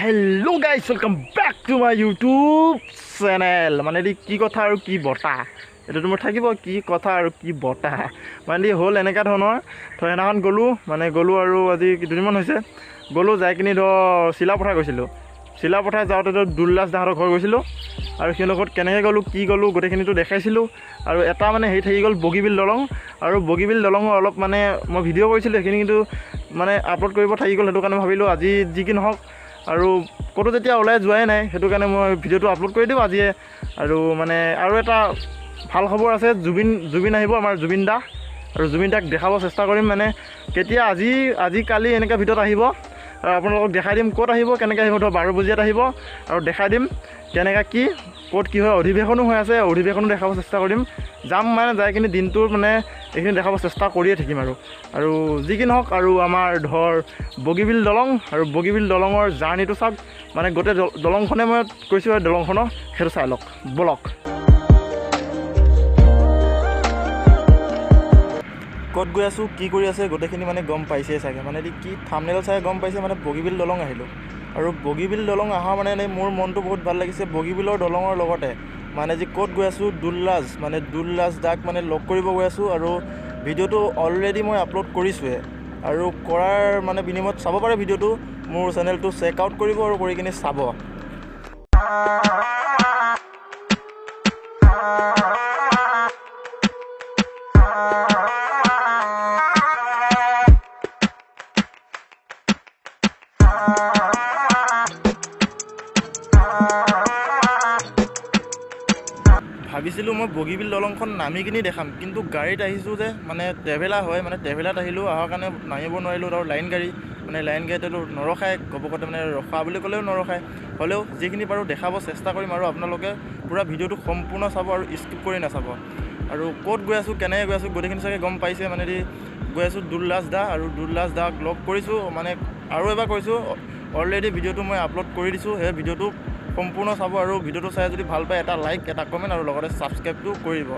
hello guys welcome back to my YouTube channel माने की कथा और की बता এটা তোমাৰ থাকিব কি কথা আৰু কি বটা মানে হল এনেকা ধৰণৰ তো এনাখন গলো মানে গলো আৰু আজি দুদিনমান হৈছে গলো যাই কিনি চিলাপথাৰ গৈছিলোঁ চিলাপথাৰ যাওঁতে দুল্লাস দাহঁতৰ ঘৰ গৈছিলোঁ আৰু সেই লগত কেনেকৈ গ'লোঁ কি গ'লোঁ গোটেইখিনিতো দেখাইছিলোঁ আৰু এটা মানে হেৰি থাকি গ'ল বগীবিল দলং আৰু বগীবিল দলঙৰ অলপ মানে মই ভিডিঅ' কৰিছিলোঁ সেইখিনি কিন্তু মানে আপলোড কৰিব থাকি গ'ল সেইটো কাৰণে ভাবিলোঁ আজি যি কি নহওক আৰু ক'তো যেতিয়া ওলাই যোৱাই নাই সেইটো কাৰণে মই ভিডিঅ'টো আপলোড কৰি দিওঁ আজিয়ে আৰু মানে আৰু এটা ভাল খবৰ আছে জুবিন আহিব আমাৰ জুবিন দা আৰু জুবিন দাক দেখাব চেষ্টা কৰিম মানে কেতিয়া আজি কালি এনেকৈ ভিডিঅ'ত আহিব আৰু আপোনালোকক দেখাই দিম ক'ত আহিব কেনেকৈ আহিব 12 বজাত আহিব আৰু দেখাই দিম কেনেকৈ কি ক'ত কি হয় অধিৱেশনো হৈ আছে অধিৱেশনো দেখাব চেষ্টা কৰিম যাম মানে যাই কিনি দিনটোৰ মানে এইখিনি দেখাব চেষ্টা কৰিয়ে থাকিম আৰু যি কি নহওক আৰু আমাৰ বগীবিল দলং আৰু বগীবিল দলঙৰ জাৰ্ণিটো চাওক মানে গোটেই দলংখনে মই কৈছোঁ আৰু দলংখনৰ সেইটো চাই লওক বলক ক'ত গৈ আছোঁ কি কৰি আছে গোটেইখিনি মানে গম পাইছে চাগে মানে কি থাম্বনেইল চাই গম পাইছে মানে বগীবিল দলং আহিলোঁ আৰু বগীবিল দলং অহা মানে মোৰ মনটো বহুত ভাল লাগিছে বগীবিলৰ দলঙৰ লগতে মানে যে ক'ত গৈ আছোঁ দুল্লাস দাক মানে লগ কৰিব গৈ আছোঁ আৰু ভিডিঅ'টো অলৰেডি মই আপলোড কৰিছোঁহে আৰু কৰাৰ মানে বিনিময়ত চাব পাৰে ভিডিঅ'টো মোৰ চেনেলটো চেক আউট কৰিব আৰু কৰি কিনি চাব ভাবিছিলোঁ মই বগীবিল দলংখন নামি কিনি দেখাম কিন্তু গাড়ীত আহিছোঁ যে মানে ট্ৰেভেলাৰ হয় মানে ট্ৰেভেলাৰত আহিলোঁ অহাৰ কাৰণে নামিব নোৱাৰিলোঁ আৰু লাইন গাড়ীটো নৰখায় ঘপকতে মানে ৰখা বুলি ক'লেও নৰখায় হ'লেও যিখিনি পাৰোঁ দেখাব চেষ্টা কৰিম আৰু আপোনালোকে পূৰা ভিডিঅ'টো সম্পূৰ্ণ চাব আৰু স্কিপ কৰি নাচাব আৰু ক'ত গৈ আছোঁ কেনেকৈ গৈ আছোঁ গোটেইখিনি চাগে গম পাইছে মানে গৈ আছোঁ দুল্লাস দাক লগ কৰিছোঁ মানে আৰু এবাৰ কৈছোঁ অলৰেডি ভিডিঅ'টো মই আপলোড কৰি দিছোঁ সেই ভিডিঅ'টো সম্পূৰ্ণ চাব আৰু ভিডিঅ'টো চাই যদি ভাল পায় এটা লাইক এটা কমেণ্ট আৰু লগতে ছাবস্ক্ৰাইবটো কৰিব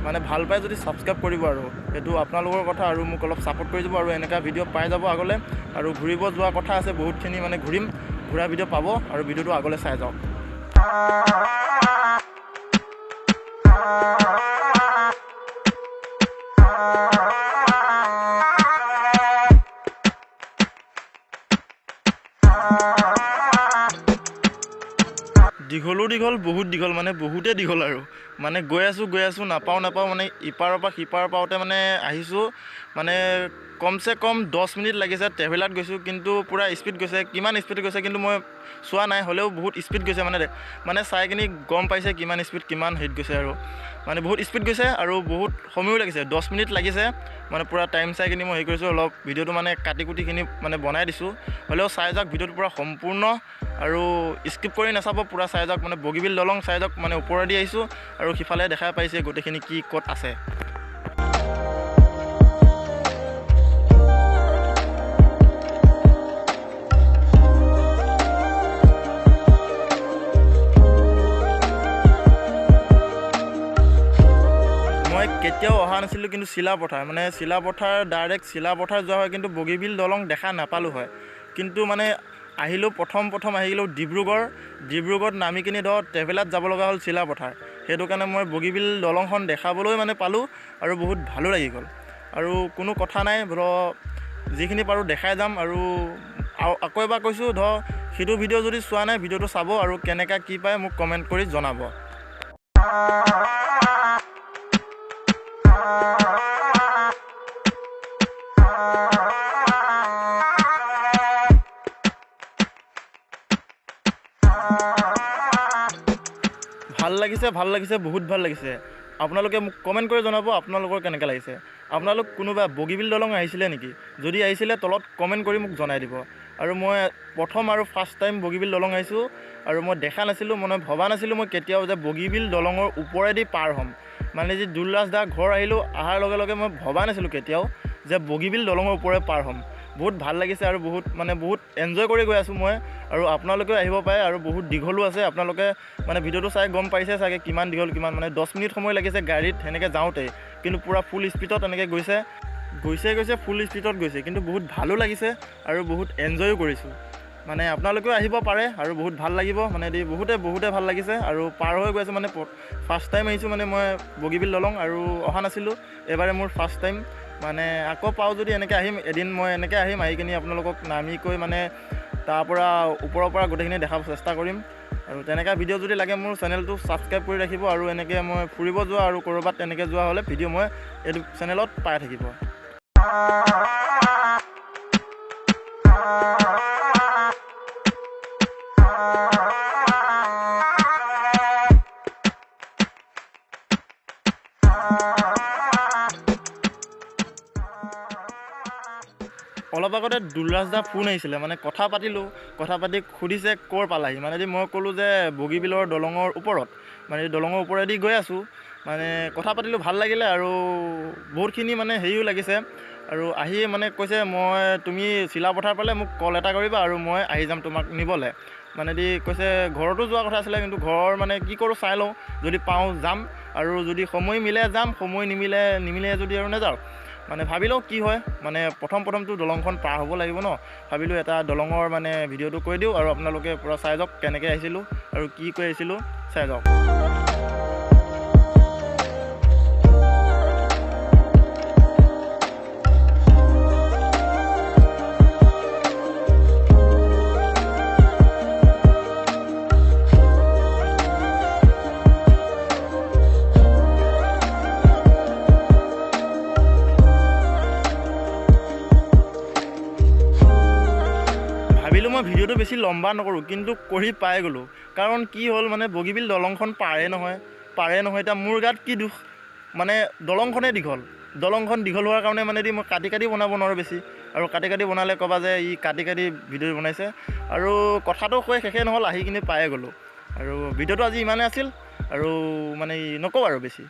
মানে ভাল পায় যদি ছাবস্ক্ৰাইব কৰিব আৰু সেইটো আপোনালোকৰ কথা আৰু মোক অলপ ছাপোৰ্ট কৰি দিব আৰু এনেকুৱা ভিডিঅ' পাই যাব আগলৈ আৰু ঘূৰিব যোৱা কথা আছে বহুতখিনি মানে ঘূৰা ভিডিঅ' পাব আৰু ভিডিঅ'টো আগলৈ চাই যাওক দীঘল বহুত দীঘল মানে বহুতেই দীঘল আৰু মানে গৈ আছোঁ নাপাওঁ মানে ইপাৰৰ পৰা সিপাৰ পাওঁতে মানে আহিছোঁ মানে কমচে কম 10 মিনিট লাগিছে ট্ৰেভেলাৰত গৈছোঁ কিন্তু পূৰা স্পীড গৈছে কিমান স্পীড গৈছে কিন্তু মই চোৱা নাই হ'লেও বহুত স্পীড গৈছে মানে চাই কিনি গম পাইছে কিমান স্পীড কিমান হেৰিত গৈছে আৰু মানে বহুত স্পীড গৈছে আৰু বহুত সময়ো লাগিছে 10 মিনিট লাগিছে মানে পূৰা টাইম চাই কিনি মই হেৰি কৰিছোঁ অলপ ভিডিঅ'টো মানে কাটি কুটিখিনি মানে বনাই দিছোঁ হ'লেও চাই যাওক ভিডিঅ'টো পূৰা সম্পূৰ্ণ আৰু স্কিপ কৰি নাচাব পূৰা চাই যাওক মানে বগীবিল দলং চাই যাওক মানে ওপৰেদি আহিছোঁ আৰু সিফালে দেখা পাইছে গোটেইখিনি কি ক'ত আছে মই কেতিয়াও অহা নাছিলোঁ কিন্তু চিলাপথাৰ ডাইৰেক্ট চিলাপথাৰ যোৱা হয় কিন্তু বগীবিল দলং দেখা নাপালোঁ হয় কিন্তু মানে আহিলোঁ প্ৰথম আহিলোঁ ডিব্ৰুগড়ত নামি কিনি ট্ৰেভেলাৰত যাব লগা হ'ল চিলাপথাৰ সেইটো কাৰণে মই বগীবিল দলংখন দেখাবলৈ মানে পালোঁ আৰু বহুত ভালো লাগি গ'ল আৰু কোনো কথা নাই যিখিনি পাৰোঁ দেখাই যাম আৰু আকৌ এবাৰ কৈছোঁ সেইটো ভিডিঅ' যদি চোৱা নাই ভিডিঅ'টো চাব আৰু কেনেকৈ কি পায় মোক কমেণ্ট কৰি জনাব ভাল লাগিছে বহুত ভাল লাগিছে আপোনালোকে মোক কমেণ্ট কৰি জনাব আপোনালোকৰ কেনেকৈ লাগিছে আপোনালোক কোনোবা বগীবিল দলং আহিছিলে নেকি যদি আহিছিলে তলত কমেণ্ট কৰি মোক জনাই দিব আৰু মই প্ৰথম আৰু ফাৰ্ষ্ট টাইম বগীবিল দলং আহিছোঁ আৰু মই দেখা নাছিলোঁ ভবা নাছিলোঁ মই কেতিয়াও যে বগীবিল দলঙৰ ওপৰেদি পাৰ হ'ম মানে যে দুল্লাস দা ঘৰ আহিলোঁ অহাৰ লগে লগে মই ভবা নাছিলোঁ কেতিয়াও যে বগীবিল দলঙৰ ওপৰে পাৰ হ'ম বহুত ভাল লাগিছে আৰু বহুত এনজয় কৰি গৈ আছোঁ মই আৰু আপোনালোকেও আহিব পাৰে আৰু বহুত দীঘলো আছে আপোনালোকে মানে ভিডিঅ'টো চাই গম পাইছে চাগে কিমান দীঘল কিমান মানে 10 মিনিট সময় লাগিছে গাড়ীত সেনেকৈ যাওঁতে কিন্তু পূৰা ফুল স্পীডত এনেকৈ গৈছে ফুল স্পীডত গৈছে কিন্তু বহুত ভালো লাগিছে আৰু বহুত এনজয়ো কৰিছোঁ মানে আপোনালোকেও আহিব পাৰে আৰু বহুত ভাল লাগিব মানে বহুতে ভাল লাগিছে আৰু পাৰ হৈ গৈ আছোঁ মানে ফাৰ্ষ্ট টাইম আহিছোঁ মানে মই বগীবিল দলং আৰু অহা নাছিলোঁ এবাৰে মোৰ ফাৰ্ষ্ট টাইম মানে আকৌ পাওঁ যদি এনেকৈ আহিম এদিন মই এনেকৈ আহিম আহি কিনি আপোনালোকক নামিকৈ মানে তাৰ পৰা ওপৰৰ পৰা গোটেইখিনি দেখাব চেষ্টা কৰিম আৰু তেনেকৈ ভিডিঅ' যদি লাগে মোৰ চেনেলটো ছাবস্ক্ৰাইব কৰি ৰাখিব আৰু এনেকৈ মই ফুৰিব যোৱা আৰু ক'ৰবাত তেনেকৈ যোৱা হ'লে ভিডিঅ' মই এইটো চেনেলত পাই থাকিব অলপ আগতে দুলৰাজ দা ফোন আহিছিলে মানে কথা পাতিলোঁ কথা পাতি সুধিছে ক'ৰ পালাহি মানে মই ক'লোঁ যে বগীবিলৰ দলঙৰ ওপৰত মানে দলঙৰ ওপৰেদি গৈ আছোঁ মানে কথা পাতিলোঁ ভাল লাগিলে আৰু বহুতখিনি মানে হেৰিও লাগিছে আৰু আহি মানে কৈছে তুমি চিলাপথাৰ পালে মোক কল এটা কৰিবা আৰু মই আহি যাম তোমাক নিবলৈ মানে কৈছে ঘৰতো যোৱা কথা আছিলে কিন্তু ঘৰ মানে কি কৰোঁ চাই লওঁ যদি পাওঁ যাম আৰু যদি সময় মিলে যাম সময় নিমিলে যদি আৰু নাযাওঁ মানে ভাবি লওঁ কি হয় মানে প্ৰথমটো দলংখন পাৰ হ'ব লাগিব ন ভাবিলোঁ এটা দলঙৰ মানে ভিডিঅ'টো কৈ দিওঁ আৰু আপোনালোকে পূৰা চাই যাওক কেনেকৈ আহিছিলোঁ আৰু কি কৈ আহিছিলোঁ চাই যাওক মই ভিডিঅ'টো বেছি লম্বা নকৰোঁ কিন্তু কৰি পাই গ'লোঁ কাৰণ কি হ'ল মানে বগীবিল দলংখন পাৰে নহয় এতিয়া মোৰ গাত কি দুখ মানে দলংখন দীঘল হোৱাৰ কাৰণে মানে মই কাটি বনাব নোৱাৰোঁ বেছি আৰু কাটি বনালে ক'বা যে ই কাটি ভিডিঅ' বনাইছে আৰু কথাটো কৈ শেষে নহ'ল আহি কিনি পায়ে গ'লোঁ আৰু ভিডিঅ'টো আজি ইমানেই আছিল আৰু মানে নকওঁ আৰু বেছি